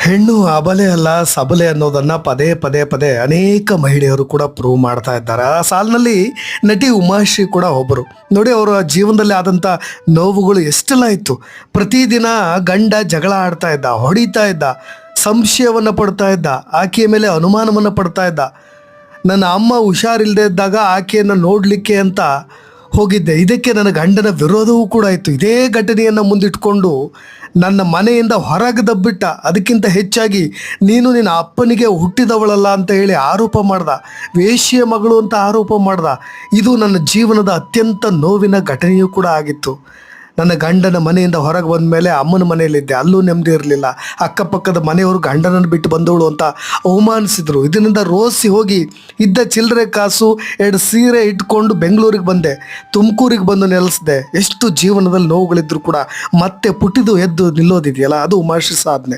ಹೆಣ್ಣು ಅಬಲೆ ಅಲ್ಲ ಸಬಲೆ ಅನ್ನೋದನ್ನ ಪದೇ ಪದೇ ಪದೇ ಅನೇಕ ಮಹಿಳೆಯರು ಕೂಡ ಪ್ರೂವ್ ಮಾಡ್ತಾ ಇದ್ದಾರೆ. ಆ ಸಾಲಿನಲ್ಲಿ ನಟಿ ಉಮಾಶ್ರೀ ಕೂಡ ಒಬ್ಬರು. ನೋಡಿ, ಅವರ ಜೀವನದಲ್ಲಿ ಆದಂಥ ನೋವುಗಳು ಎಷ್ಟೆಲ್ಲ ಇತ್ತು. ಪ್ರತಿದಿನ ಗಂಡ ಜಗಳ ಆಡ್ತಾ ಇದ್ದ, ಹೊಡಿತಾ ಇದ್ದ, ಸಂಶಯವನ್ನು ಪಡ್ತಾ ಇದ್ದ, ಆಕೆಯ ಮೇಲೆ ಅನುಮಾನವನ್ನು ಪಡ್ತಾ ಇದ್ದ. ನನ್ನ ಅಮ್ಮ ಹುಷಾರಿಲ್ಲದೆ ಇದ್ದಾಗ ಆಕೆಯನ್ನು ನೋಡಲಿಕ್ಕೆ ಅಂತ ಹೋಗಿದ್ದೆ, ಇದಕ್ಕೆ ನನ್ನ ಗಂಡನ ವಿರೋಧವೂ ಕೂಡ ಇತ್ತು. ಇದೇ ಘಟನೆಯನ್ನು ಮುಂದಿಟ್ಕೊಂಡು ನನ್ನ ಮನೆಯಿಂದ ಹೊರಗೆ ದಬ್ಬಿಟ್ಟ. ಅದಕ್ಕಿಂತ ಹೆಚ್ಚಾಗಿ ನೀನು ನಿನ್ನ ಅಪ್ಪನಿಗೆ ಹುಟ್ಟಿದವಳಲ್ಲ ಅಂತ ಹೇಳಿ ಆರೋಪ ಮಾಡ್ದ, ವೇಶ್ಯೆಯ ಮಗಳು ಅಂತ ಆರೋಪ ಮಾಡ್ದ. ಇದು ನನ್ನ ಜೀವನದ ಅತ್ಯಂತ ನೋವಿನ ಘಟನೆಯೂ ಕೂಡ ಆಗಿತ್ತು. ನನ್ನ ಗಂಡನ ಮನೆಯಿಂದ ಹೊರಗೆ ಬಂದ ಮೇಲೆ ಅಮ್ಮನ ಮನೆಯಲ್ಲಿದ್ದೆ, ಅಲ್ಲೂ ನೆಮ್ಮದಿ ಇರಲಿಲ್ಲ. ಅಕ್ಕಪಕ್ಕದ ಮನೆಯವರು ಗಂಡನನ್ನು ಬಿಟ್ಟು ಬಂದವಳು ಅಂತ ಅವಮಾನಿಸಿದರು. ಇದರಿಂದ ರೋಸಿ ಹೋಗಿ ಇದ್ದ ಚಿಲ್ಲರೆ ಕಾಸು 2 ಸೀರೆ ಇಟ್ಕೊಂಡು ಬೆಂಗಳೂರಿಗೆ ಬಂದೆ, ತುಮಕೂರಿಗೆ ಬಂದು ನೆಲೆಸಿದೆ. ಎಷ್ಟು ಜೀವನದಲ್ಲಿ ನೋವುಗಳಿದ್ರು ಕೂಡ ಮತ್ತೆ ಪುಟಿದು ಎದ್ದು ನಿಲ್ಲೋದಿದೆಯಲ್ಲ, ಅದು ಉಮಾಶ್ರೀ ಸಾಧನೆ.